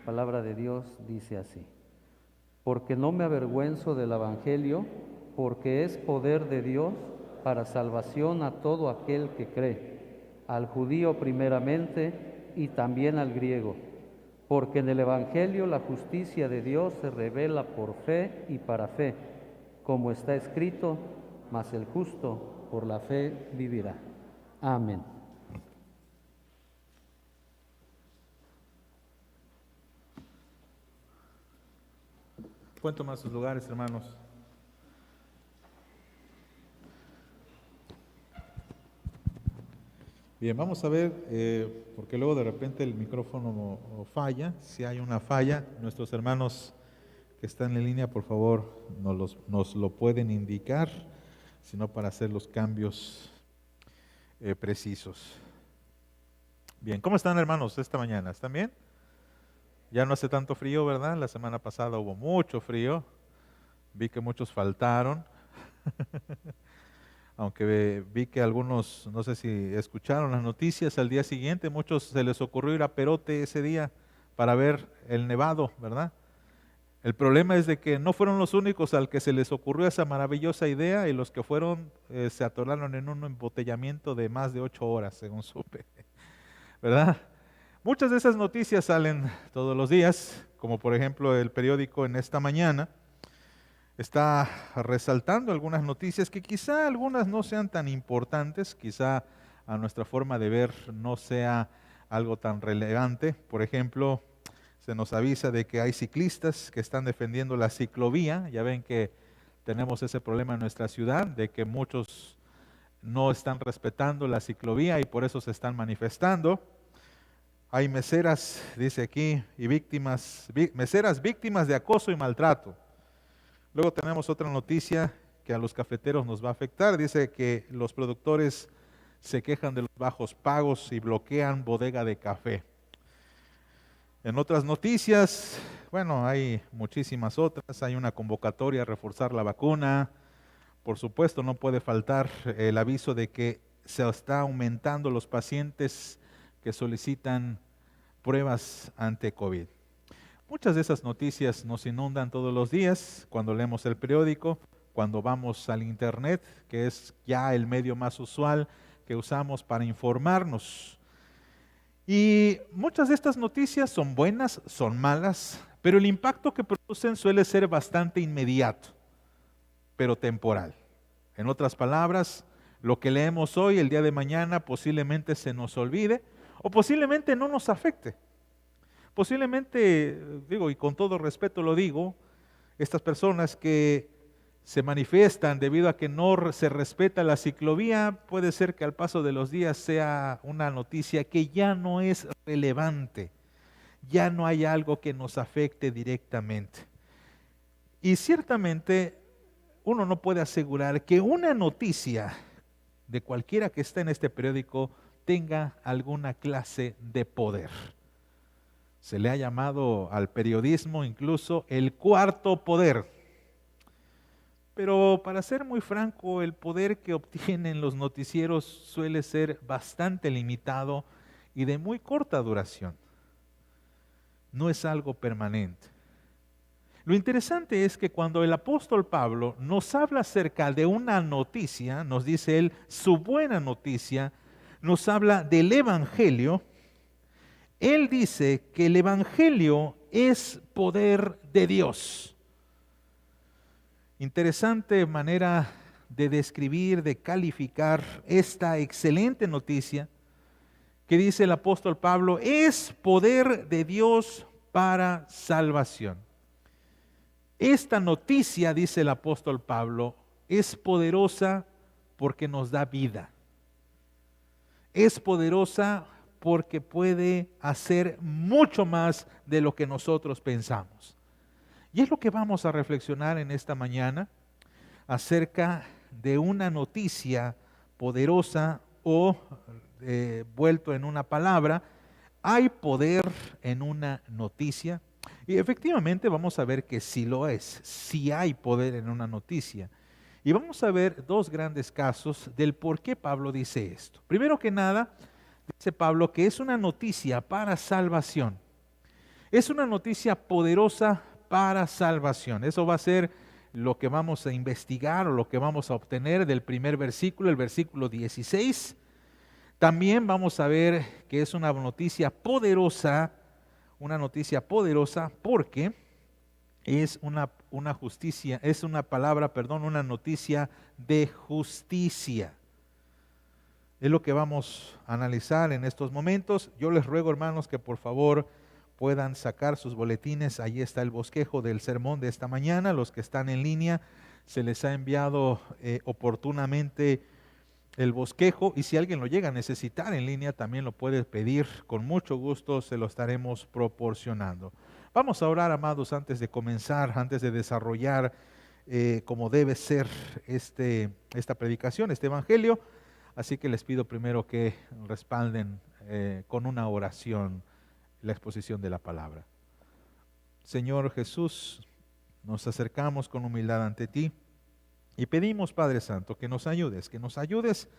palabra de Dios dice así: porque no me avergüenzo del Evangelio, porque es poder de Dios para salvación a todo aquel que cree, al judío primeramente y también al griego, porque en el Evangelio la justicia de Dios se revela por fe y para fe, como está escrito: mas el justo por la fe vivirá. Amén. Pueden tomar sus lugares, hermanos. Bien, vamos a ver, porque luego de repente el micrófono falla. Si hay una falla, nuestros hermanos que están en línea, por favor, nos lo pueden indicar, sino para hacer los cambios precisos. Bien, ¿cómo están, hermanos, esta mañana? ¿Están bien? Ya no hace tanto frío, ¿verdad? La semana pasada hubo mucho frío. Vi que muchos faltaron. Aunque vi que algunos, no sé si escucharon las noticias, al día siguiente muchos se les ocurrió ir a Perote ese día para ver el nevado, ¿verdad? El problema es de que no fueron los únicos al que se les ocurrió esa maravillosa idea, y los que fueron se atoraron en un embotellamiento de más de 8 horas, según supe, ¿verdad? Muchas de esas noticias salen todos los días, como por ejemplo el periódico en esta mañana está resaltando algunas noticias que quizá algunas no sean tan importantes, quizá a nuestra forma de ver no sea algo tan relevante. Por ejemplo, se nos avisa de que hay ciclistas que están defendiendo la ciclovía. Ya ven que tenemos ese problema en nuestra ciudad, de que muchos no están respetando la ciclovía y por eso se están manifestando. Hay meseras, dice aquí, y meseras víctimas de acoso y maltrato. Luego tenemos otra noticia que a los cafeteros nos va a afectar. Dice que los productores se quejan de los bajos pagos y bloquean bodega de café. En otras noticias, bueno, hay muchísimas otras. Hay una convocatoria a reforzar la vacuna. Por supuesto, no puede faltar el aviso de que se está aumentando los pacientes que solicitan pruebas ante COVID. Muchas de esas noticias nos inundan todos los días cuando leemos el periódico, cuando vamos al internet, que es ya el medio más usual que usamos para informarnos. Y muchas de estas noticias son buenas, son malas, pero el impacto que producen suele ser bastante inmediato, pero temporal. En otras palabras, lo que leemos hoy, el día de mañana, posiblemente se nos olvide o posiblemente no nos afecte. Posiblemente, digo, y con todo respeto lo digo, estas personas que se manifiestan debido a que no se respeta la ciclovía, puede ser que al paso de los días sea una noticia que ya no es relevante, ya no hay algo que nos afecte directamente. Y ciertamente uno no puede asegurar que una noticia de cualquiera que esté en este periódico tenga alguna clase de poder. Se le ha llamado al periodismo incluso el cuarto poder. Pero para ser muy franco, el poder que obtienen los noticieros suele ser bastante limitado y de muy corta duración. No es algo permanente. Lo interesante es que cuando el apóstol Pablo nos habla acerca de una noticia, nos dice él su buena noticia, nos habla del Evangelio. Él dice que el Evangelio es poder de Dios. Interesante manera de describir, de calificar esta excelente noticia que dice el apóstol Pablo, es poder de Dios para salvación. Esta noticia, dice el apóstol Pablo, es poderosa porque nos da vida. Es poderosa porque puede hacer mucho más de lo que nosotros pensamos. Y es lo que vamos a reflexionar en esta mañana acerca de una noticia poderosa o, vuelto en una palabra, ¿hay poder en una noticia? Y efectivamente vamos a ver que sí lo es, sí hay poder en una noticia. Y vamos a ver dos grandes casos del por qué Pablo dice esto. Primero que nada, dice Pablo que es una noticia para salvación. Es una noticia poderosa para salvación. Eso va a ser lo que vamos a investigar o lo que vamos a obtener del primer versículo, el versículo 16. También vamos a ver que es una noticia poderosa porque es una justicia, es una palabra, perdón, una noticia de justicia. Es lo que vamos a analizar en estos momentos. Yo les ruego, hermanos, que por favor puedan sacar sus boletines. Ahí está el bosquejo del sermón de esta mañana. Los que están en línea, se les ha enviado oportunamente el bosquejo, y si alguien lo llega a necesitar en línea, también lo puede pedir. Con mucho gusto se lo estaremos proporcionando. Vamos a orar, amados, antes de comenzar, antes de desarrollar como debe ser esta predicación, este evangelio. Así que les pido primero que respalden con una oración la exposición de la palabra. Señor Jesús, nos acercamos con humildad ante ti y pedimos, Padre Santo, que nos ayudes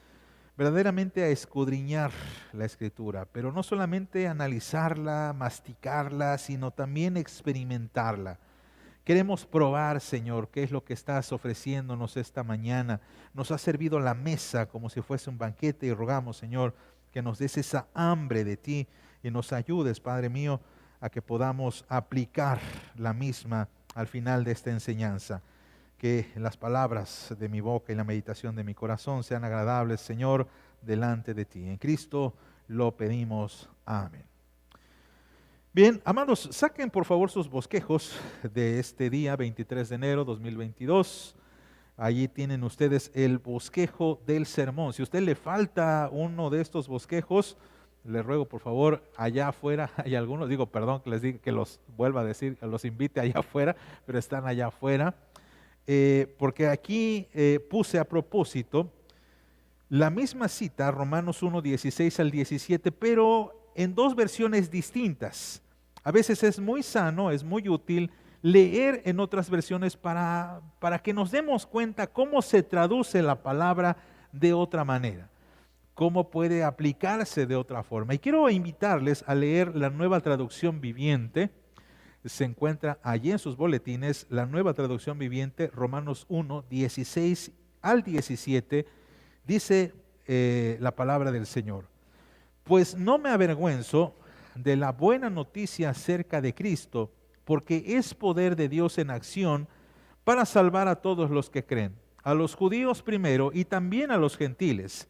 verdaderamente a escudriñar la Escritura, pero no solamente analizarla, masticarla, sino también experimentarla. Queremos probar, Señor, qué es lo que estás ofreciéndonos esta mañana. Nos has servido la mesa como si fuese un banquete y rogamos, Señor, que nos des esa hambre de ti y nos ayudes, Padre mío, a que podamos aplicar la misma al final de esta enseñanza. Que las palabras de mi boca y la meditación de mi corazón sean agradables, Señor, delante de ti. En Cristo lo pedimos. Amén. Bien, amados, saquen por favor sus bosquejos de este día, 23 de enero 2022. Allí tienen ustedes el bosquejo del sermón. Si a usted le falta uno de estos bosquejos, le ruego por favor, allá afuera hay algunos, perdón que les diga, que los vuelva a decir, los invite allá afuera, pero están allá afuera. Porque aquí puse a propósito la misma cita, Romanos 1, 16 al 17, pero en dos versiones distintas. A veces es muy sano, es muy útil leer en otras versiones para que nos demos cuenta cómo se traduce la palabra de otra manera, cómo puede aplicarse de otra forma. Y quiero invitarles a leer la Nueva Traducción Viviente. Se encuentra allí en sus boletines la Nueva Traducción Viviente, Romanos 1, 16 al 17, dice la palabra del Señor. Pues no me avergüenzo de la buena noticia acerca de Cristo, porque es poder de Dios en acción para salvar a todos los que creen, a los judíos primero y también a los gentiles.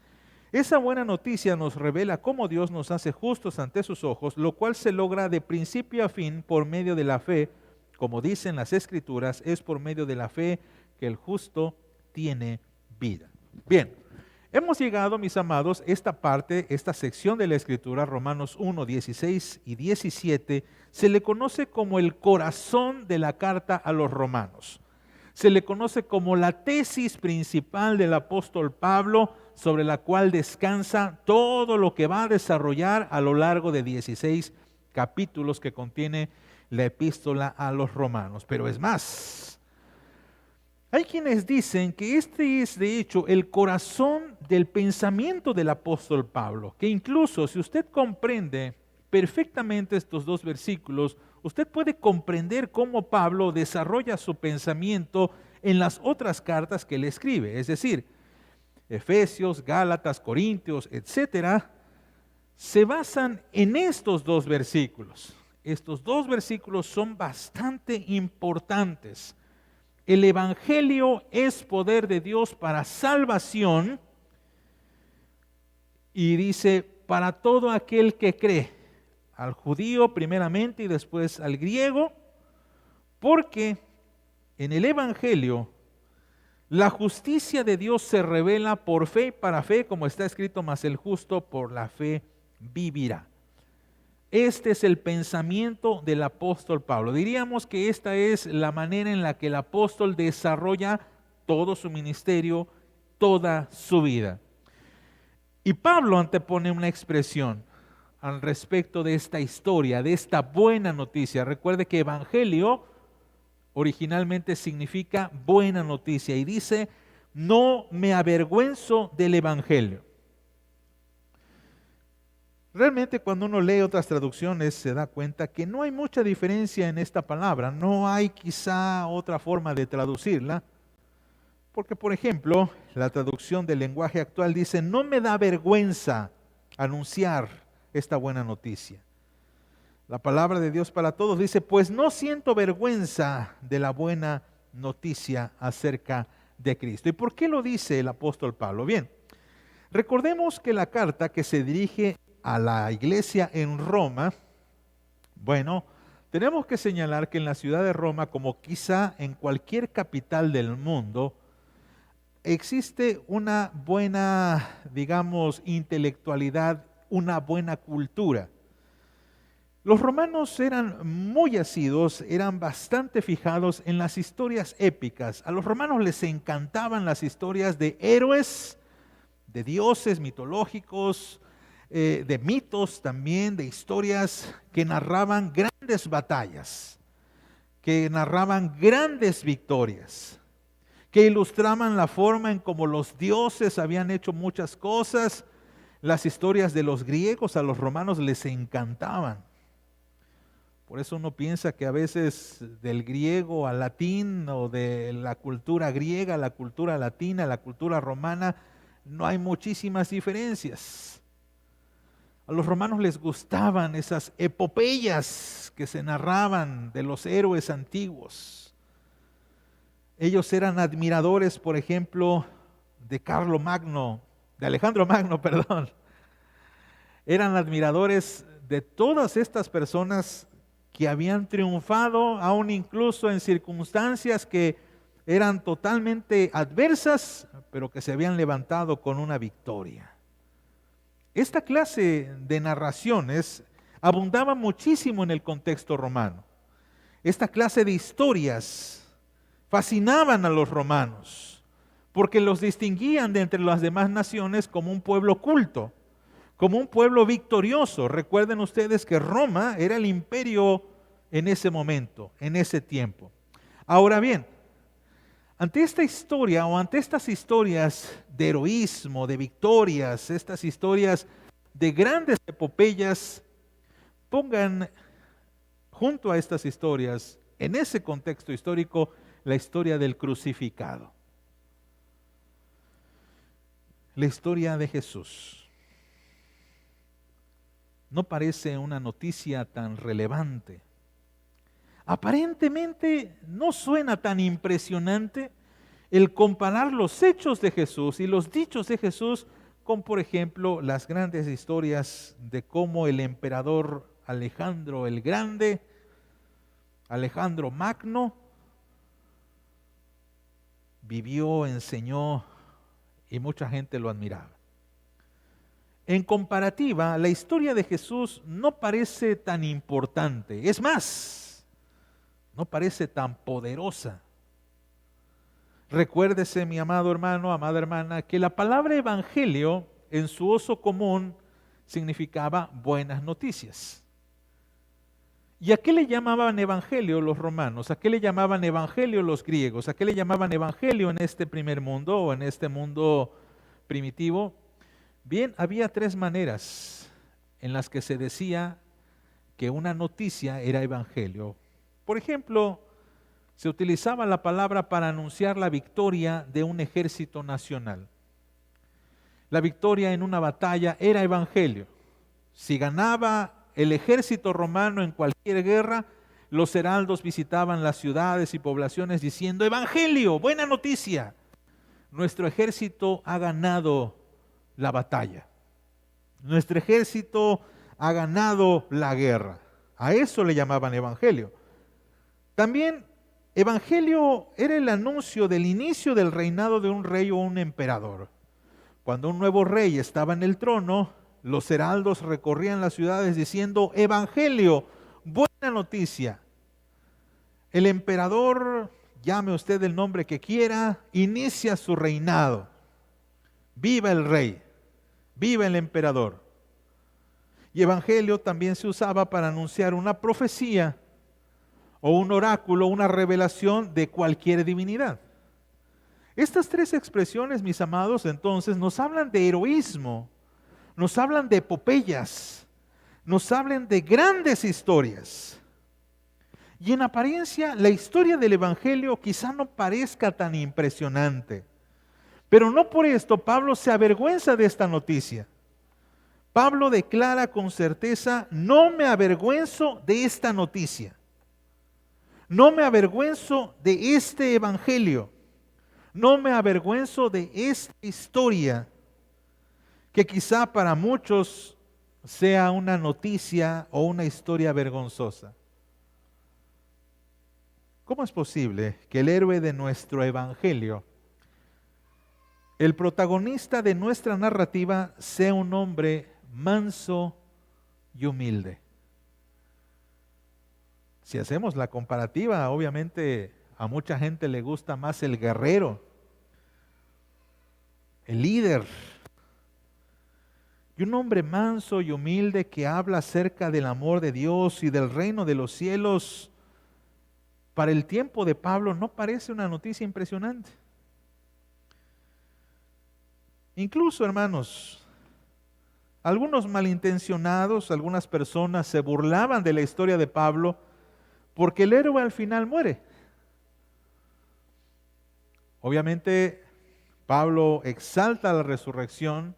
Esa buena noticia nos revela cómo Dios nos hace justos ante sus ojos, lo cual se logra de principio a fin por medio de la fe. Como dicen las Escrituras, es por medio de la fe que el justo tiene vida. Bien, hemos llegado, mis amados, esta sección de la Escritura, Romanos 1, 16 y 17, se le conoce como el corazón de la carta a los romanos. Se le conoce como la tesis principal del apóstol Pablo, sobre la cual descansa todo lo que va a desarrollar a lo largo de 16 capítulos que contiene la epístola a los romanos. Pero es más, hay quienes dicen que este es de hecho el corazón del pensamiento del apóstol Pablo, que incluso si usted comprende perfectamente estos dos versículos, usted puede comprender cómo Pablo desarrolla su pensamiento en las otras cartas que le escribe, es decir, Efesios, Gálatas, Corintios, etcétera, se basan en estos dos versículos. Estos dos versículos son bastante importantes. El Evangelio es poder de Dios para salvación y dice, para todo aquel que cree, al judío primeramente y después al griego, porque en el Evangelio la justicia de Dios se revela por fe y para fe, como está escrito, mas el justo por la fe vivirá. Este es el pensamiento del apóstol Pablo. Diríamos que esta es la manera en la que el apóstol desarrolla todo su ministerio, toda su vida. Y Pablo antepone una expresión al respecto de esta historia, de esta buena noticia. Recuerde que evangelio originalmente significa buena noticia y dice, no me avergüenzo del evangelio. Realmente cuando uno lee otras traducciones se da cuenta que no hay mucha diferencia en esta palabra, no hay quizá otra forma de traducirla, porque por ejemplo, la traducción del lenguaje actual dice, no me da vergüenza anunciar esta buena noticia. La palabra de Dios para todos dice, pues no siento vergüenza de la buena noticia acerca de Cristo. ¿Y por qué lo dice el apóstol Pablo? Bien, recordemos que la carta que se dirige a la iglesia en Roma, bueno, tenemos que señalar que en la ciudad de Roma, como quizá en cualquier capital del mundo, existe una buena, digamos, intelectualidad, una buena cultura. Los romanos eran muy asiduos, eran bastante fijados en las historias épicas. A los romanos les encantaban las historias de héroes, de dioses mitológicos, de mitos también, de historias que narraban grandes batallas, que narraban grandes victorias, que ilustraban la forma en cómo los dioses habían hecho muchas cosas. Las historias de los griegos a los romanos les encantaban. Por eso uno piensa que a veces del griego al latín o de la cultura griega a la cultura latina, a la cultura romana, no hay muchísimas diferencias. A los romanos les gustaban esas epopeyas que se narraban de los héroes antiguos. Ellos eran admiradores, por ejemplo, de Alejandro Magno, perdón. Eran admiradores de todas estas personas que habían triunfado, aún incluso en circunstancias que eran totalmente adversas, pero que se habían levantado con una victoria. Esta clase de narraciones abundaba muchísimo en el contexto romano. Esta clase de historias fascinaban a los romanos, porque los distinguían de entre las demás naciones como un pueblo culto, como un pueblo victorioso. Recuerden ustedes que Roma era el imperio en ese momento, en ese tiempo. Ahora bien, ante esta historia o ante estas historias de heroísmo, de victorias, estas historias de grandes epopeyas, pongan junto a estas historias, en ese contexto histórico, la historia del crucificado. La historia de Jesús. No parece una noticia tan relevante. Aparentemente no suena tan impresionante el comparar los hechos de Jesús y los dichos de Jesús con, por ejemplo, las grandes historias de cómo el emperador Alejandro el Grande, Alejandro Magno, vivió, enseñó y mucha gente lo admiraba. En comparativa, la historia de Jesús no parece tan importante. Es más, no parece tan poderosa. Recuérdese, mi amado hermano, amada hermana, que la palabra evangelio en su uso común significaba buenas noticias. ¿Y a qué le llamaban evangelio los romanos? ¿A qué le llamaban evangelio los griegos? ¿A qué le llamaban evangelio en este primer mundo o en este mundo primitivo? Bien, había tres maneras en las que se decía que una noticia era evangelio. Por ejemplo, se utilizaba la palabra para anunciar la victoria de un ejército nacional. La victoria en una batalla era evangelio. Si ganaba el ejército romano en cualquier guerra, los heraldos visitaban las ciudades y poblaciones diciendo: evangelio, buena noticia, nuestro ejército ha ganado la batalla. Nuestro ejército ha ganado la guerra. A eso le llamaban evangelio. También evangelio era el anuncio del inicio del reinado de un rey o un emperador. Cuando un nuevo rey estaba en el trono, los heraldos recorrían las ciudades diciendo: evangelio, buena noticia. El emperador, llame usted el nombre que quiera, inicia su reinado. Viva el rey, viva el emperador. Y evangelio también se usaba para anunciar una profecía o un oráculo, una revelación de cualquier divinidad. Estas tres expresiones, mis amados, entonces nos hablan de heroísmo, nos hablan de epopeyas, nos hablan de grandes historias. Y en apariencia, la historia del Evangelio quizá no parezca tan impresionante. Pero no por esto Pablo se avergüenza de esta noticia. Pablo declara con certeza: no me avergüenzo de esta noticia. No me avergüenzo de este Evangelio. No me avergüenzo de esta historia que quizá para muchos sea una noticia o una historia vergonzosa. ¿Cómo es posible que el héroe de nuestro Evangelio, el protagonista de nuestra narrativa, sea un hombre manso y humilde? Si hacemos la comparativa, obviamente a mucha gente le gusta más el guerrero, el líder. Y un hombre manso y humilde que habla acerca del amor de Dios y del reino de los cielos, para el tiempo de Pablo no parece una noticia impresionante. Incluso, hermanos, algunos malintencionados, algunas personas se burlaban de la historia de Pablo porque el héroe al final muere. Obviamente, Pablo exalta la resurrección,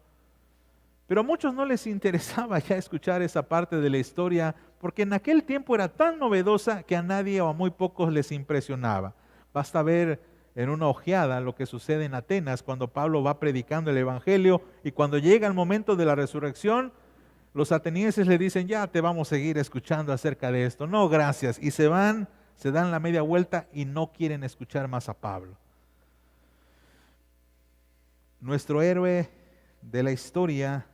pero a muchos no les interesaba ya escuchar esa parte de la historia, porque en aquel tiempo era tan novedosa que a nadie o a muy pocos les impresionaba. Basta ver en una ojeada lo que sucede en Atenas cuando Pablo va predicando el Evangelio, y cuando llega el momento de la resurrección, los atenienses le dicen: ya te vamos a seguir escuchando acerca de esto. No, gracias. Y se van, se dan la media vuelta y no quieren escuchar más a Pablo. Nuestro héroe de la historia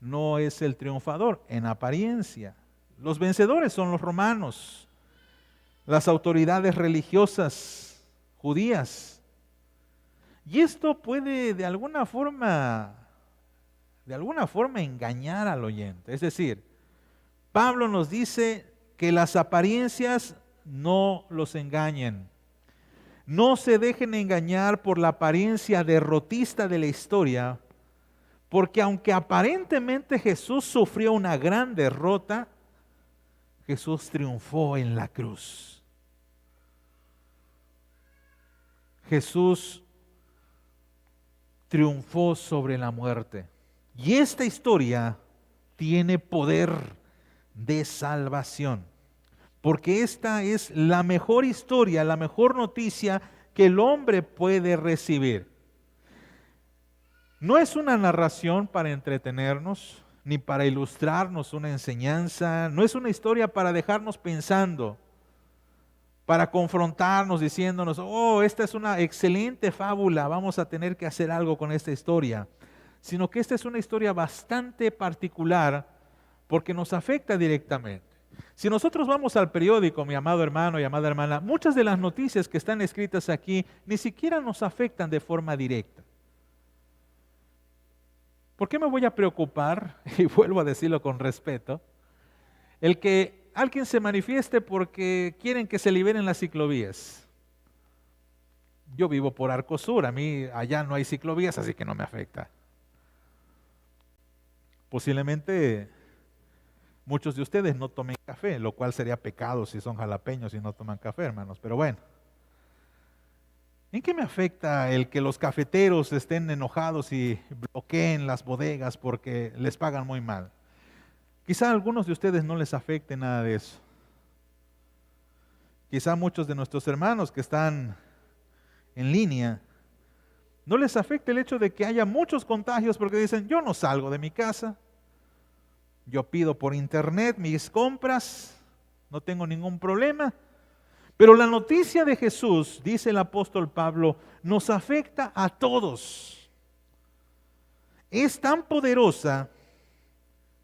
no es el triunfador en apariencia. Los vencedores son los romanos, las autoridades religiosas judías. Y esto puede de alguna forma engañar al oyente. Es decir, Pablo nos dice que las apariencias no los engañen. No se dejen engañar por la apariencia derrotista de la historia, porque aunque aparentemente Jesús sufrió una gran derrota, Jesús triunfó en la cruz. Jesús triunfó sobre la muerte. Y esta historia tiene poder de salvación, porque esta es la mejor historia, la mejor noticia que el hombre puede recibir. No es una narración para entretenernos, ni para ilustrarnos una enseñanza. No es una historia para dejarnos pensando, para confrontarnos diciéndonos: oh, esta es una excelente fábula, vamos a tener que hacer algo con esta historia. Sino que esta es una historia bastante particular porque nos afecta directamente. Si nosotros vamos al periódico, mi amado hermano y amada hermana, muchas de las noticias que están escritas aquí ni siquiera nos afectan de forma directa. ¿Por qué me voy a preocupar? Y vuelvo a decirlo con respeto, el que alguien se manifieste porque quieren que se liberen las ciclovías. Yo vivo por Arcosur, a mí allá no hay ciclovías, así que no me afecta. Posiblemente muchos de ustedes no tomen café, lo cual sería pecado si son jalapeños y no toman café, hermanos, pero bueno. ¿En qué me afecta el que los cafeteros estén enojados y bloqueen las bodegas porque les pagan muy mal? Quizá a algunos de ustedes no les afecte nada de eso. Quizá a muchos de nuestros hermanos que están en línea no les afecte el hecho de que haya muchos contagios porque dicen: yo no salgo de mi casa, yo pido por internet mis compras, no tengo ningún problema. Pero la noticia de Jesús, dice el apóstol Pablo, nos afecta a todos. Es tan poderosa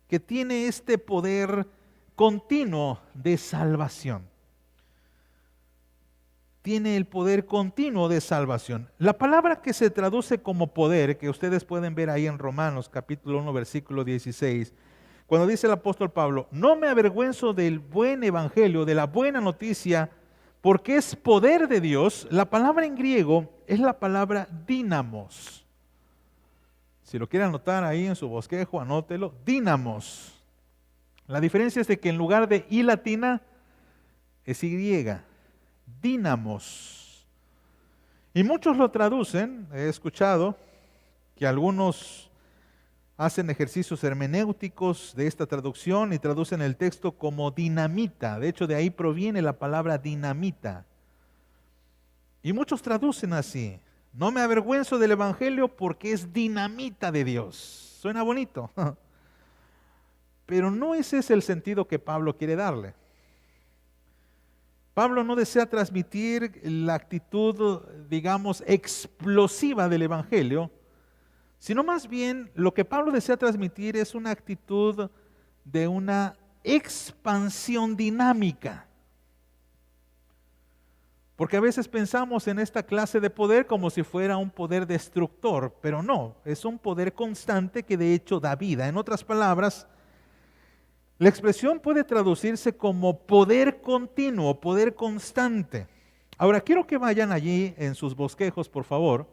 que tiene este poder continuo de salvación. Tiene el poder continuo de salvación. La palabra que se traduce como poder, que ustedes pueden ver ahí en Romanos capítulo 1 versículo 16, cuando dice el apóstol Pablo: no me avergüenzo del buen evangelio, de la buena noticia, porque es poder de Dios. La palabra en griego es la palabra dínamos. Si lo quiere anotar ahí en su bosquejo, anótelo. Dínamos. La diferencia es de que en lugar de I latina es Y. Dínamos. Y muchos lo traducen, he escuchado que algunos hacen ejercicios hermenéuticos de esta traducción y traducen el texto como dinamita. De hecho, de ahí proviene la palabra dinamita. Y muchos traducen así. No me avergüenzo del Evangelio porque es dinamita de Dios. Suena bonito. Pero no ese es el sentido que Pablo quiere darle. Pablo no desea transmitir la actitud, digamos, explosiva del Evangelio, sino más bien lo que Pablo desea transmitir es una actitud de una expansión dinámica. Porque a veces pensamos en esta clase de poder como si fuera un poder destructor, pero no, es un poder constante que de hecho da vida. En otras palabras, la expresión puede traducirse como poder continuo, poder constante. Ahora, quiero que vayan allí en sus bosquejos, por favor.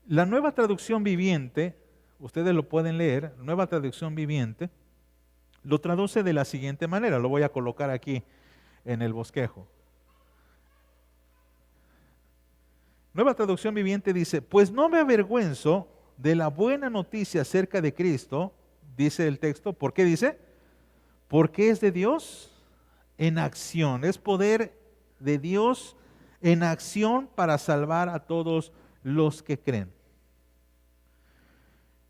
La Nueva Traducción Viviente, ustedes lo pueden leer, Nueva Traducción Viviente, lo traduce de la siguiente manera, lo voy a colocar aquí en el bosquejo. Nueva Traducción Viviente dice, pues no me avergüenzo de la buena noticia acerca de Cristo, dice el texto. ¿Por qué dice? Porque es de Dios en acción, es poder de Dios en acción para salvar a todos los que creen.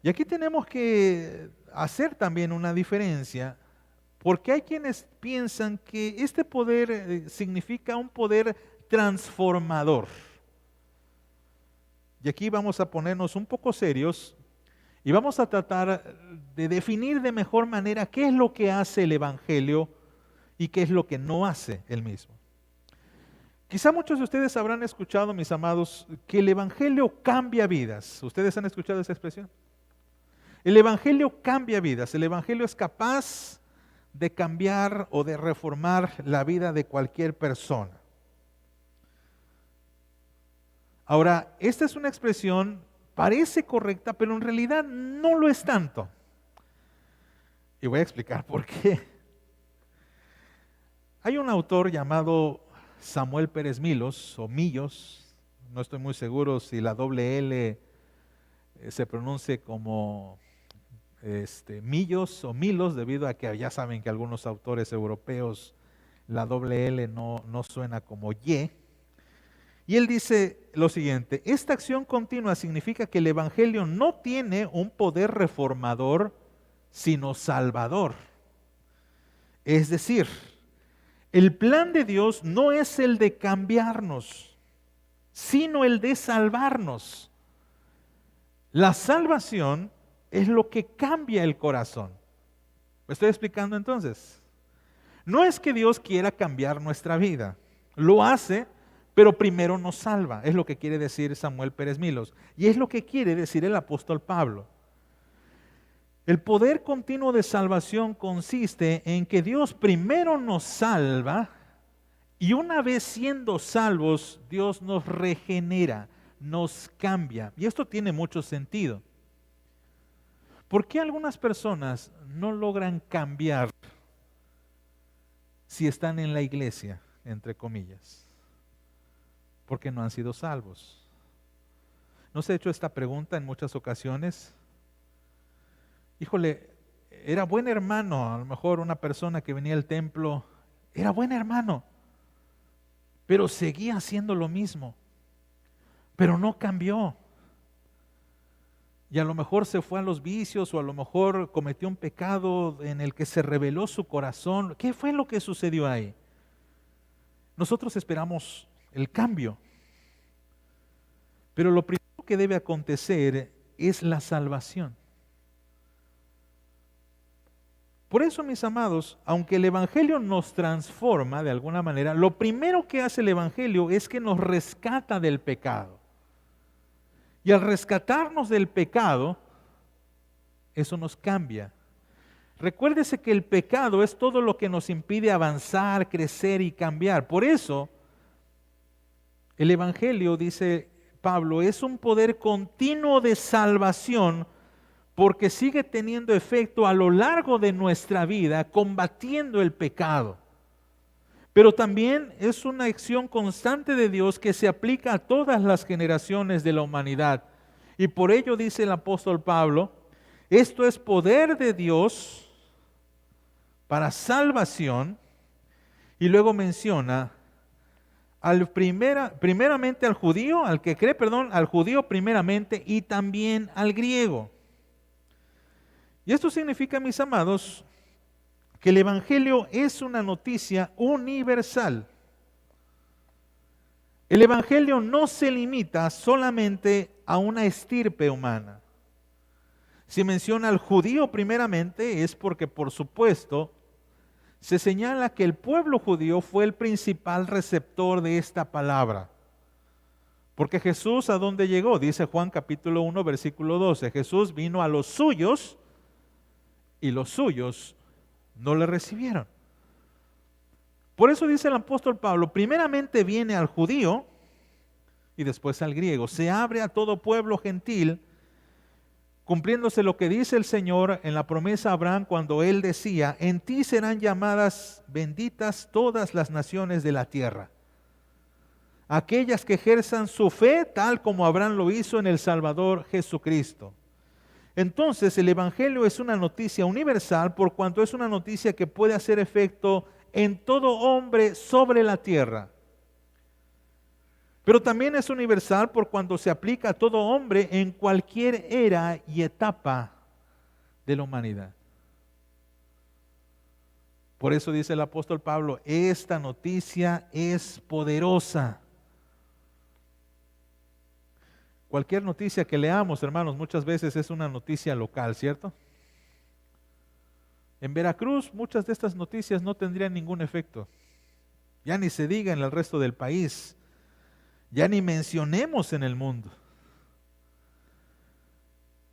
Y aquí tenemos que hacer también una diferencia, porque hay quienes piensan que este poder significa un poder transformador. Y aquí vamos a ponernos un poco serios y vamos a tratar de definir de mejor manera qué es lo que hace el Evangelio y qué es lo que no hace el mismo. Quizá muchos de ustedes habrán escuchado, mis amados, que el Evangelio cambia vidas. ¿Ustedes han escuchado esa expresión? El Evangelio cambia vidas. El Evangelio es capaz de cambiar o de reformar la vida de cualquier persona. Ahora, esta es una expresión, parece correcta, pero en realidad no lo es tanto. Y voy a explicar por qué. Hay un autor llamado Samuel Pérez Millos, o Millos, no estoy muy seguro si la doble L se pronuncie como Millos o Milos, debido a que ya saben que algunos autores europeos la doble L no suena como Y. Y él dice lo siguiente: esta acción continua significa que el Evangelio no tiene un poder reformador, sino salvador. Es decir, el plan de Dios no es el de cambiarnos, sino el de salvarnos. La salvación es lo que cambia el corazón. ¿Me estoy explicando entonces? No es que Dios quiera cambiar nuestra vida, lo hace, pero primero nos salva. Es lo que quiere decir Samuel Pérez Millos. Y es lo que quiere decir el apóstol Pablo. El poder continuo de salvación consiste en que Dios primero nos salva y una vez siendo salvos, Dios nos regenera, nos cambia. Y esto tiene mucho sentido. ¿Por qué algunas personas no logran cambiar si están en la iglesia, entre comillas? Porque no han sido salvos. ¿No se ha hecho esta pregunta en muchas ocasiones? Híjole, era buen hermano, a lo mejor una persona que venía al templo, era buen hermano, pero seguía haciendo lo mismo, pero no cambió. Y a lo mejor se fue a los vicios o a lo mejor cometió un pecado en el que se rebeló su corazón. ¿Qué fue lo que sucedió ahí? Nosotros esperamos el cambio, pero lo primero que debe acontecer es la salvación. Por eso, mis amados, aunque el Evangelio nos transforma de alguna manera, lo primero que hace el Evangelio es que nos rescata del pecado. Y al rescatarnos del pecado, eso nos cambia. Recuérdese que el pecado es todo lo que nos impide avanzar, crecer y cambiar. Por eso, el Evangelio, dice Pablo, es un poder continuo de salvación porque sigue teniendo efecto a lo largo de nuestra vida, combatiendo el pecado. Pero también es una acción constante de Dios que se aplica a todas las generaciones de la humanidad. Y por ello dice el apóstol Pablo, esto es poder de Dios para salvación, y luego menciona primeramente al judío, al que cree, al judío primeramente, y también al griego. Y esto significa, mis amados, que el Evangelio es una noticia universal. El Evangelio no se limita solamente a una estirpe humana. Si menciona al judío primeramente es porque, por supuesto, se señala que el pueblo judío fue el principal receptor de esta palabra. Porque Jesús, ¿a dónde llegó? Dice Juan capítulo 1, versículo 12. Jesús vino a los suyos y los suyos no le recibieron. Por eso dice el apóstol Pablo, primeramente viene al judío y después al griego. Se abre a todo pueblo gentil, cumpliéndose lo que dice el Señor en la promesa a Abraham cuando él decía, en ti serán llamadas benditas todas las naciones de la tierra. Aquellas que ejerzan su fe tal como Abraham lo hizo en el Salvador Jesucristo. Entonces el Evangelio es una noticia universal por cuanto es una noticia que puede hacer efecto en todo hombre sobre la tierra. Pero también es universal por cuanto se aplica a todo hombre en cualquier era y etapa de la humanidad. Por eso dice el apóstol Pablo, esta noticia es poderosa. Cualquier noticia que leamos, hermanos, muchas veces es una noticia local, ¿cierto? En Veracruz muchas de estas noticias no tendrían ningún efecto. Ya ni se diga en el resto del país. Ya ni mencionemos en el mundo.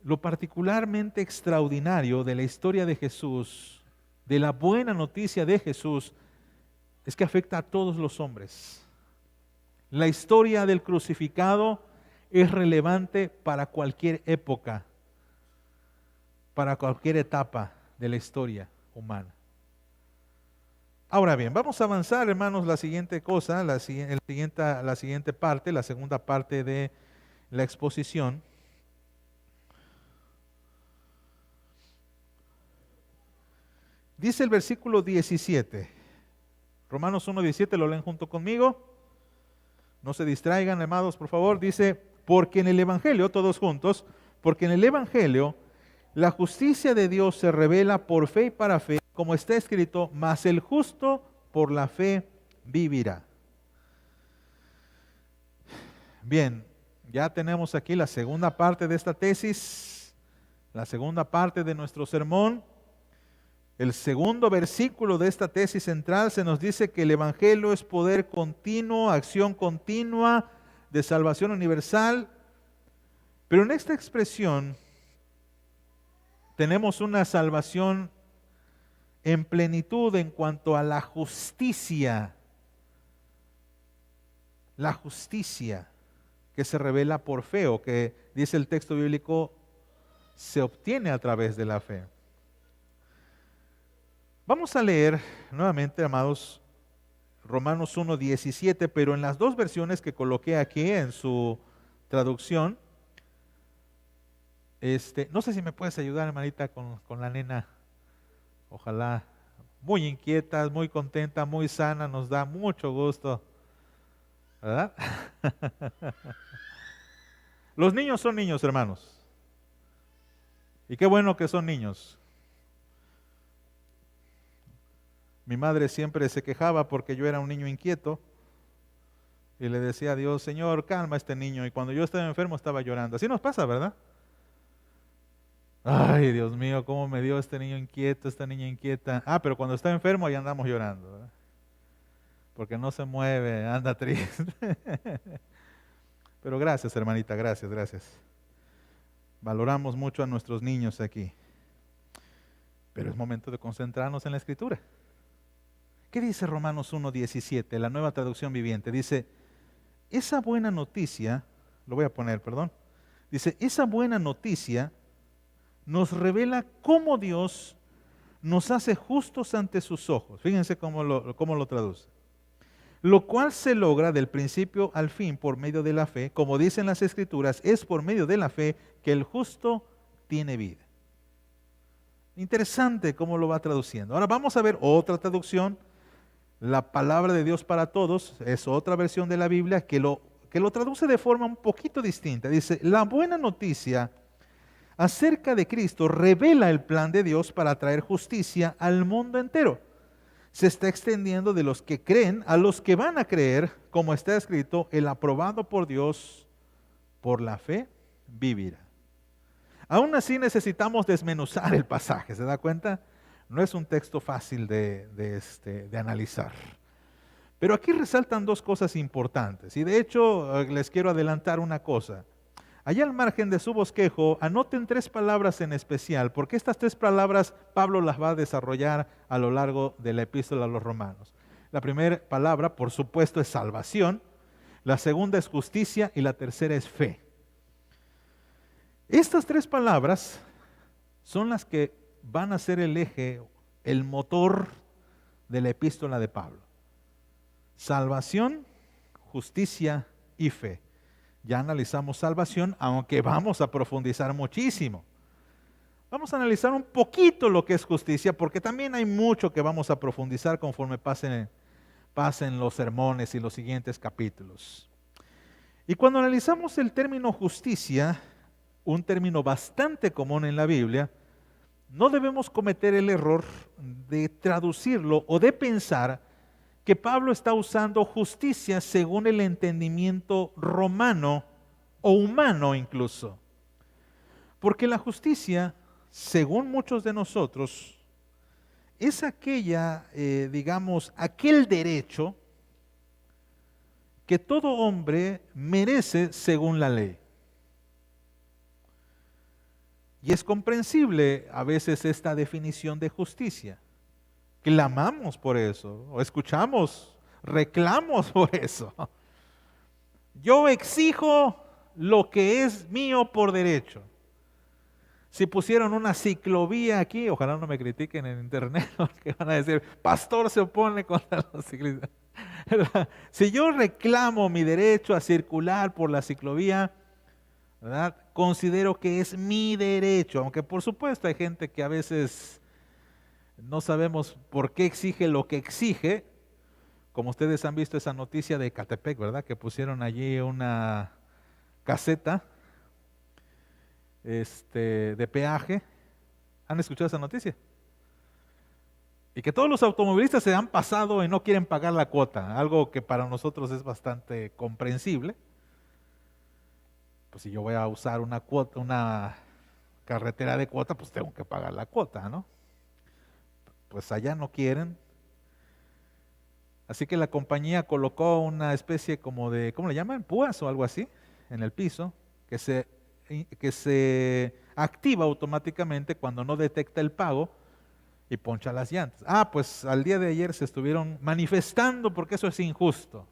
Lo particularmente extraordinario de la historia de Jesús, de la buena noticia de Jesús, es que afecta a todos los hombres. La historia del crucificado es relevante para cualquier época, para cualquier etapa de la historia humana. Ahora bien, vamos a avanzar, hermanos, la siguiente cosa, la siguiente parte, la segunda parte de la exposición. Dice el versículo 17, Romanos 1:17, lo leen junto conmigo. No se distraigan, amados, por favor. Dice, porque en el Evangelio, todos juntos, porque en el Evangelio la justicia de Dios se revela por fe y para fe, como está escrito, mas el justo por la fe vivirá. Bien, ya tenemos aquí la segunda parte de esta tesis, la segunda parte de nuestro sermón. El segundo versículo de esta tesis central se nos dice que el Evangelio es poder continuo, acción continua de salvación universal. Pero en esta expresión tenemos una salvación en plenitud en cuanto a la justicia que se revela por fe, o que dice el texto bíblico se obtiene a través de la fe. Vamos a leer nuevamente, amados, Romanos 1:17, pero en las dos versiones que coloqué aquí en su traducción. No sé si me puedes ayudar, hermanita, con la nena. Ojalá. Muy inquieta, muy contenta, muy sana, nos da mucho gusto, ¿verdad? Los niños son niños, hermanos. Y qué bueno que son niños. Mi madre siempre se quejaba porque yo era un niño inquieto y le decía a Dios, Señor, calma a este niño. Y cuando yo estaba enfermo estaba llorando. Así nos pasa, ¿verdad? Ay, Dios mío, cómo me dio este niño inquieto, esta niña inquieta. Pero cuando está enfermo ahí andamos llorando, ¿verdad? Porque no se mueve, anda triste. Pero gracias, hermanita, gracias. Valoramos mucho a nuestros niños aquí. Pero es momento de concentrarnos en la Escritura. ¿Qué dice Romanos 1:17, la Nueva Traducción Viviente? Dice, esa buena noticia, lo voy a poner, perdón. Dice, esa buena noticia nos revela cómo Dios nos hace justos ante sus ojos. Fíjense cómo lo traduce. Lo cual se logra del principio al fin por medio de la fe. Como dicen las Escrituras, es por medio de la fe que el justo tiene vida. Interesante cómo lo va traduciendo. Ahora vamos a ver otra traducción. La palabra de Dios para todos es otra versión de la Biblia que lo traduce de forma un poquito distinta. Dice, la buena noticia acerca de Cristo revela el plan de Dios para traer justicia al mundo entero. Se está extendiendo de los que creen a los que van a creer, como está escrito, el aprobado por Dios por la fe vivirá. Aún así necesitamos desmenuzar el pasaje, ¿se da cuenta? No es un texto fácil de analizar. Pero aquí resaltan dos cosas importantes, y de hecho les quiero adelantar una cosa. Allá al margen de su bosquejo, anoten 3 palabras en especial, porque estas 3 palabras Pablo las va a desarrollar a lo largo de la epístola a los Romanos. La primera palabra, por supuesto, es salvación, la segunda es justicia y la tercera es fe. Estas 3 palabras son las que van a ser el eje, el motor de la epístola de Pablo. Salvación, justicia y fe. Ya analizamos salvación, aunque vamos a profundizar muchísimo. Vamos a analizar un poquito lo que es justicia, porque también hay mucho que vamos a profundizar conforme pasen los sermones y los siguientes capítulos. Y cuando analizamos el término justicia, un término bastante común en la Biblia, no debemos cometer el error de traducirlo o de pensar que Pablo está usando justicia según el entendimiento romano o humano incluso. Porque la justicia, según muchos de nosotros, es aquella, aquel derecho que todo hombre merece según la ley. Y es comprensible a veces esta definición de justicia. Clamamos por eso, o escuchamos reclamos por eso. Yo exijo lo que es mío por derecho. Si pusieron una ciclovía aquí, ojalá no me critiquen en internet, porque van a decir, pastor se opone contra los ciclistas. Si yo reclamo mi derecho a circular por la ciclovía, ¿verdad? Considero que es mi derecho, aunque por supuesto hay gente que a veces no sabemos por qué exige lo que exige, como ustedes han visto esa noticia de Ecatepec, ¿verdad? Que pusieron allí una caseta de peaje. ¿Han escuchado esa noticia? Y que todos los automovilistas se han pasado y no quieren pagar la cuota, algo que para nosotros es bastante comprensible. Pues si yo voy a usar una carretera de cuota, pues tengo que pagar la cuota, ¿no? Pues allá no quieren. Así que la compañía colocó una especie como de, ¿cómo le llaman? Púas o algo así, en el piso, que se activa automáticamente cuando no detecta el pago y poncha las llantas. Pues al día de ayer se estuvieron manifestando porque eso es injusto.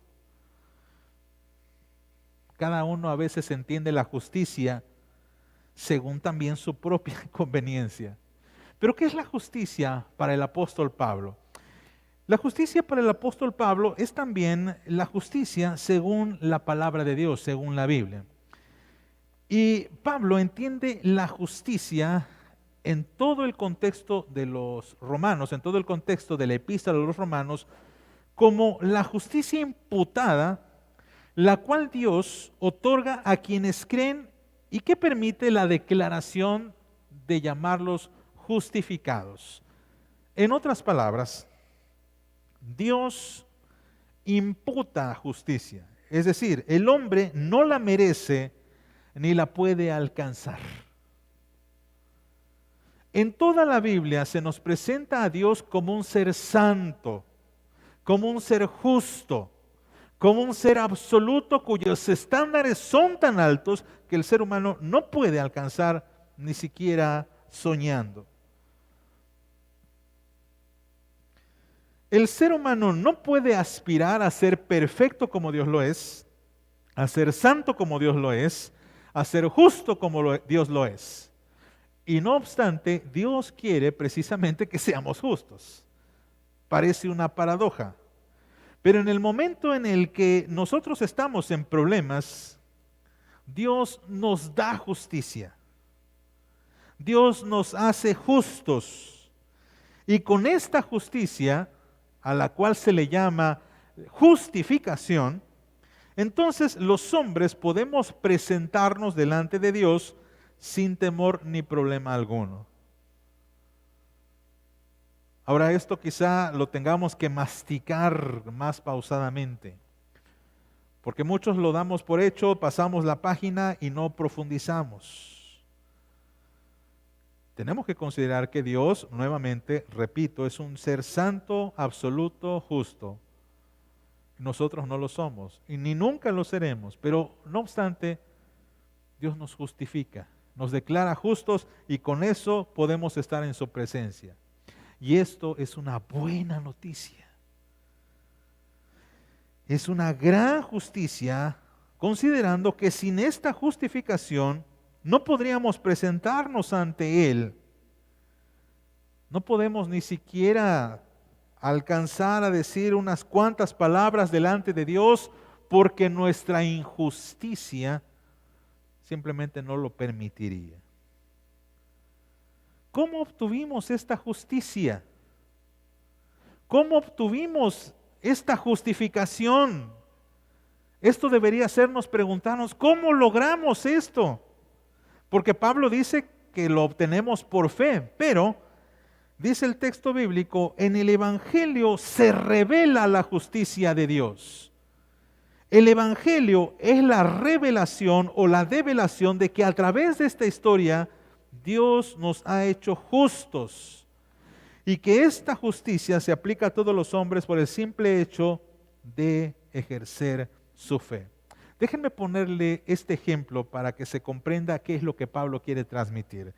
Cada uno a veces entiende la justicia según también su propia conveniencia. Pero ¿qué es la justicia para el apóstol Pablo? La justicia para el apóstol Pablo es también la justicia según la palabra de Dios, según la Biblia. Y Pablo entiende la justicia en todo el contexto de los romanos, en todo el contexto de la epístola de los romanos, como la justicia imputada, la cual Dios otorga a quienes creen y que permite la declaración de llamarlos justificados. En otras palabras, Dios imputa justicia, es decir, el hombre no la merece ni la puede alcanzar. En toda la Biblia se nos presenta a Dios como un ser santo, como un ser justo, como un ser absoluto cuyos estándares son tan altos que el ser humano no puede alcanzar ni siquiera soñando. El ser humano no puede aspirar a ser perfecto como Dios lo es, a ser santo como Dios lo es, a ser justo como Dios lo es. Y no obstante, Dios quiere precisamente que seamos justos. Parece una paradoja. Pero en el momento en el que nosotros estamos en problemas, Dios nos da justicia. Dios nos hace justos. Y con esta justicia, a la cual se le llama justificación, entonces los hombres podemos presentarnos delante de Dios sin temor ni problema alguno. Ahora esto quizá lo tengamos que masticar más pausadamente, porque muchos lo damos por hecho, pasamos la página y no profundizamos. Tenemos que considerar que Dios, nuevamente, repito, es un ser santo, absoluto, justo. Nosotros no lo somos y ni nunca lo seremos, pero no obstante, Dios nos justifica, nos declara justos y con eso podemos estar en su presencia. Y esto es una buena noticia. Es una gran justicia, considerando que sin esta justificación no podríamos presentarnos ante Él. No podemos ni siquiera alcanzar a decir unas cuantas palabras delante de Dios porque nuestra injusticia simplemente no lo permitiría. ¿Cómo obtuvimos esta justicia? ¿Cómo obtuvimos esta justificación? Esto debería hacernos preguntarnos, ¿cómo logramos esto? Porque Pablo dice que lo obtenemos por fe, pero dice el texto bíblico, en el Evangelio se revela la justicia de Dios. El Evangelio es la revelación o la develación de que a través de esta historia Dios nos ha hecho justos y que esta justicia se aplica a todos los hombres por el simple hecho de ejercer su fe. Déjenme ponerle este ejemplo para que se comprenda qué es lo que Pablo quiere transmitir.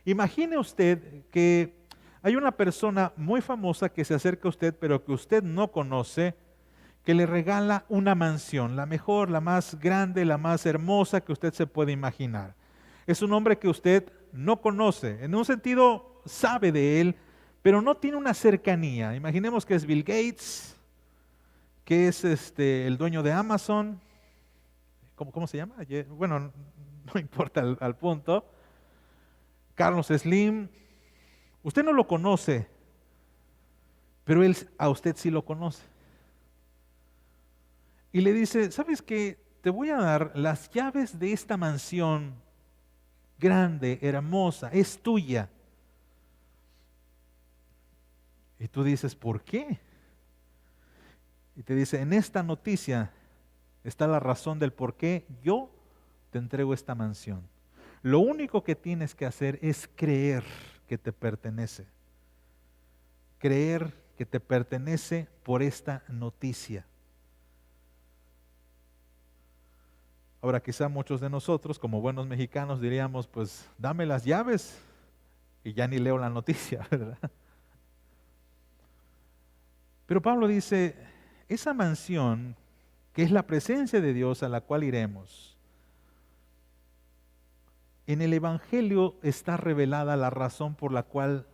Imagine usted que hay una persona muy famosa que se acerca a usted, pero que usted no conoce, que le regala una mansión, la mejor, la más grande, la más hermosa que usted se puede imaginar. Es un hombre que usted no conoce, en un sentido sabe de él, pero no tiene una cercanía. Imaginemos que es Bill Gates, que es el dueño de Amazon. ¿Cómo se llama? Bueno, no importa al punto. Carlos Slim. Usted no lo conoce, pero él a usted sí lo conoce. Y le dice, ¿sabes qué? Te voy a dar las llaves de esta mansión grande, hermosa, es tuya. Y tú dices, ¿por qué? Y te dice, en esta noticia está la razón del por qué yo te entrego esta mansión. Lo único que tienes que hacer es creer que te pertenece. Creer que te pertenece por esta noticia. Ahora quizá muchos de nosotros, como buenos mexicanos, diríamos, pues dame las llaves y ya ni leo la noticia, ¿verdad? Pero Pablo dice, esa mansión, que es la presencia de Dios a la cual iremos, en el Evangelio está revelada la razón por la cual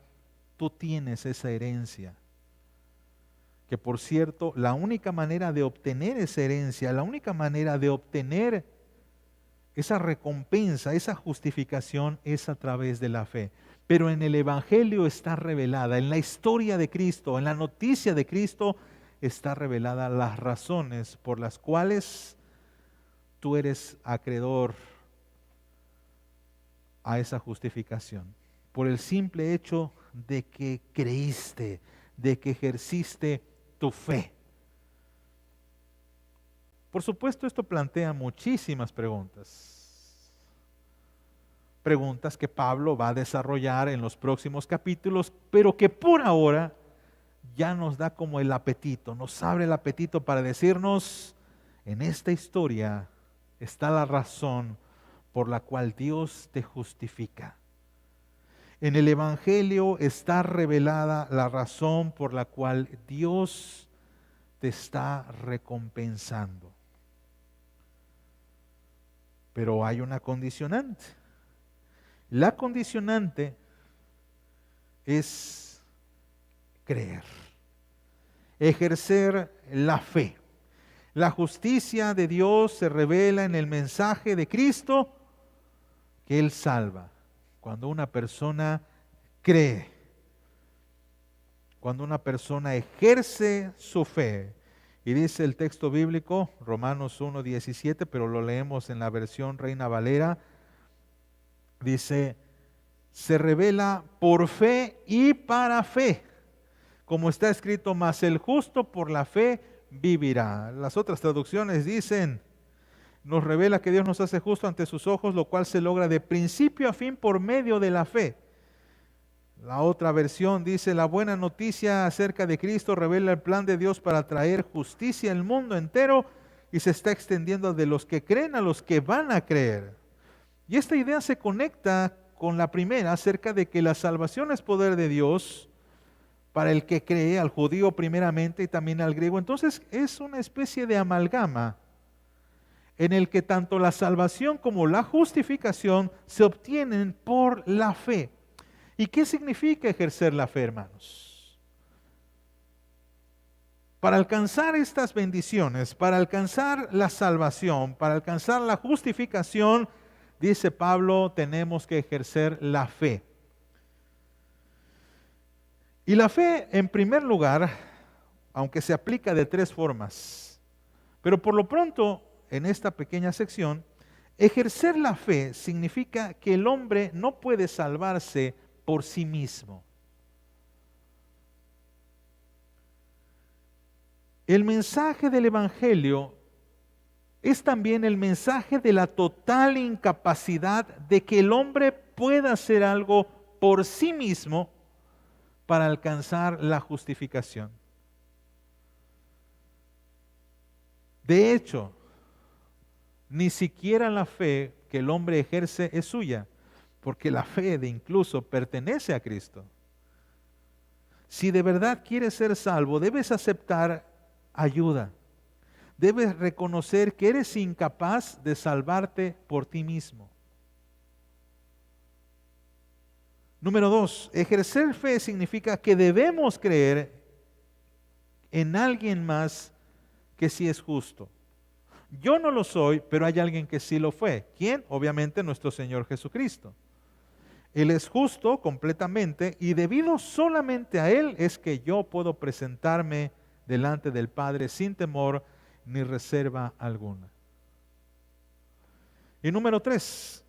tú tienes esa herencia. Que por cierto, la única manera de obtener esa herencia, la única manera de obtener esa recompensa, esa justificación es a través de la fe. Pero en el Evangelio está revelada, en la historia de Cristo, en la noticia de Cristo, está revelada las razones por las cuales tú eres acreedor a esa justificación. Por el simple hecho de que creíste, de que ejerciste tu fe. Por supuesto, esto plantea muchísimas preguntas. Preguntas que Pablo va a desarrollar en los próximos capítulos, pero que por ahora ya nos da como el apetito, nos abre el apetito para decirnos, en esta historia está la razón por la cual Dios te justifica. En el Evangelio está revelada la razón por la cual Dios te está recompensando. Pero hay una condicionante. La condicionante es creer, ejercer la fe. La justicia de Dios se revela en el mensaje de Cristo que Él salva. Cuando una persona cree, cuando una persona ejerce su fe. Y dice el texto bíblico, Romanos 1:17, pero lo leemos en la versión Reina Valera, dice, se revela por fe y para fe, como está escrito, mas el justo por la fe vivirá. Las otras traducciones dicen, nos revela que Dios nos hace justo ante sus ojos, lo cual se logra de principio a fin por medio de la fe. La otra versión dice, la buena noticia acerca de Cristo revela el plan de Dios para traer justicia al mundo entero y se está extendiendo de los que creen a los que van a creer. Y esta idea se conecta con la primera acerca de que la salvación es poder de Dios para el que cree, al judío primeramente y también al griego. Entonces es una especie de amalgama en el que tanto la salvación como la justificación se obtienen por la fe. ¿Y qué significa ejercer la fe, hermanos? Para alcanzar estas bendiciones, para alcanzar la salvación, para alcanzar la justificación, dice Pablo, tenemos que ejercer la fe. Y la fe, en primer lugar, aunque se aplica de tres formas, pero por lo pronto, en esta pequeña sección, ejercer la fe significa que el hombre no puede salvarse por sí mismo. El mensaje del Evangelio es también el mensaje de la total incapacidad de que el hombre pueda hacer algo por sí mismo para alcanzar la justificación. De hecho, ni siquiera la fe que el hombre ejerce es suya, porque la fe de incluso pertenece a Cristo. Si de verdad quieres ser salvo, debes aceptar ayuda. Debes reconocer que eres incapaz de salvarte por ti mismo. Número 2, ejercer fe significa que debemos creer en alguien más que sí es justo. Yo no lo soy, pero hay alguien que sí lo fue. ¿Quién? Obviamente nuestro Señor Jesucristo. Él es justo completamente y debido solamente a Él es que yo puedo presentarme delante del Padre sin temor ni reserva alguna. Y número 3,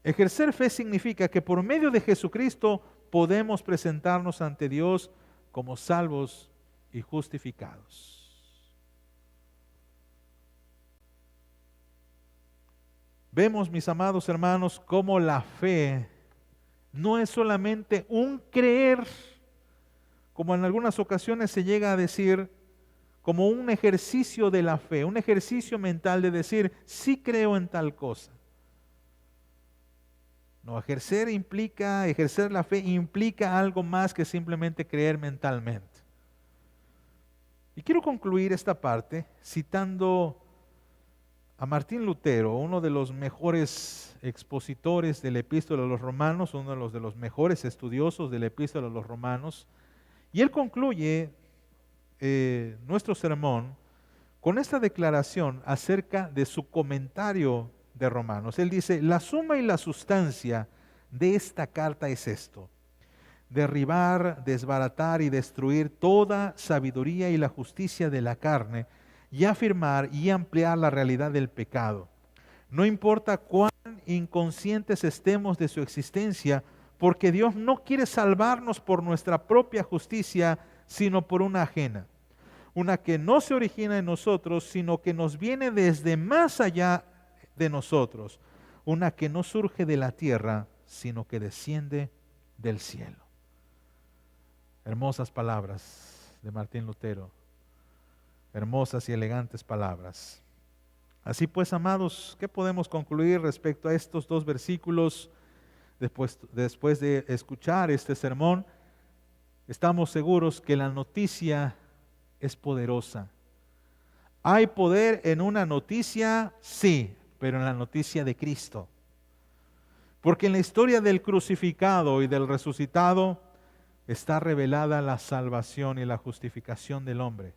ejercer fe significa que por medio de Jesucristo podemos presentarnos ante Dios como salvos y justificados. Vemos, mis amados hermanos, cómo la fe no es solamente un creer, como en algunas ocasiones se llega a decir, como un ejercicio de la fe, un ejercicio mental de decir, sí creo en tal cosa. No, ejercer la fe implica algo más que simplemente creer mentalmente. Y quiero concluir esta parte citando a Martín Lutero, uno de los mejores expositores de la Epístola a los Romanos, uno de los mejores estudiosos de la Epístola a los Romanos, y él concluye nuestro sermón con esta declaración acerca de su comentario de Romanos. Él dice, la suma y la sustancia de esta carta es esto: derribar, desbaratar y destruir toda sabiduría y la justicia de la carne, y afirmar y ampliar la realidad del pecado. No importa cuán inconscientes estemos de su existencia, porque Dios no quiere salvarnos por nuestra propia justicia, sino por una ajena, una que no se origina en nosotros, sino que nos viene desde más allá de nosotros, una que no surge de la tierra, sino que desciende del cielo. Hermosas palabras de Martín Lutero. Hermosas y elegantes palabras. Así pues, amados, ¿qué podemos concluir respecto a estos dos versículos? Después de escuchar este sermón, estamos seguros que la noticia es poderosa. ¿Hay poder en una noticia? Sí, pero en la noticia de Cristo. Porque en la historia del crucificado y del resucitado está revelada la salvación y la justificación del hombre.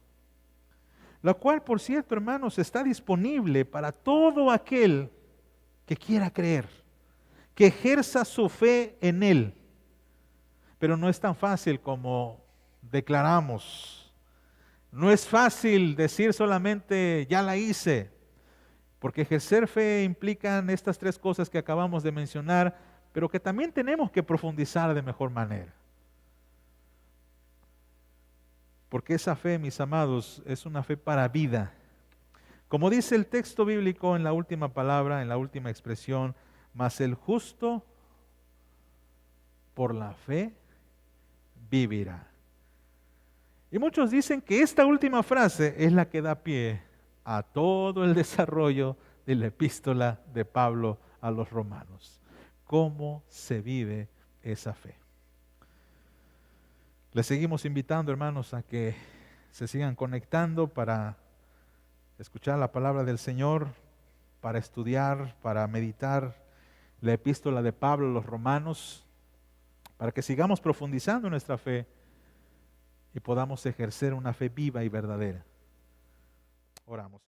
La cual, por cierto, hermanos, está disponible para todo aquel que quiera creer, que ejerza su fe en Él. Pero no es tan fácil como declaramos. No es fácil decir solamente, ya la hice. Porque ejercer fe implican estas tres cosas que acabamos de mencionar, pero que también tenemos que profundizar de mejor manera. Porque esa fe, mis amados, es una fe para vida. Como dice el texto bíblico en la última palabra, en la última expresión, mas el justo por la fe vivirá. Y muchos dicen que esta última frase es la que da pie a todo el desarrollo de la epístola de Pablo a los romanos. ¿Cómo se vive esa fe? Les seguimos invitando, hermanos, a que se sigan conectando para escuchar la palabra del Señor, para estudiar, para meditar la epístola de Pablo a los romanos, para que sigamos profundizando nuestra fe y podamos ejercer una fe viva y verdadera. Oramos.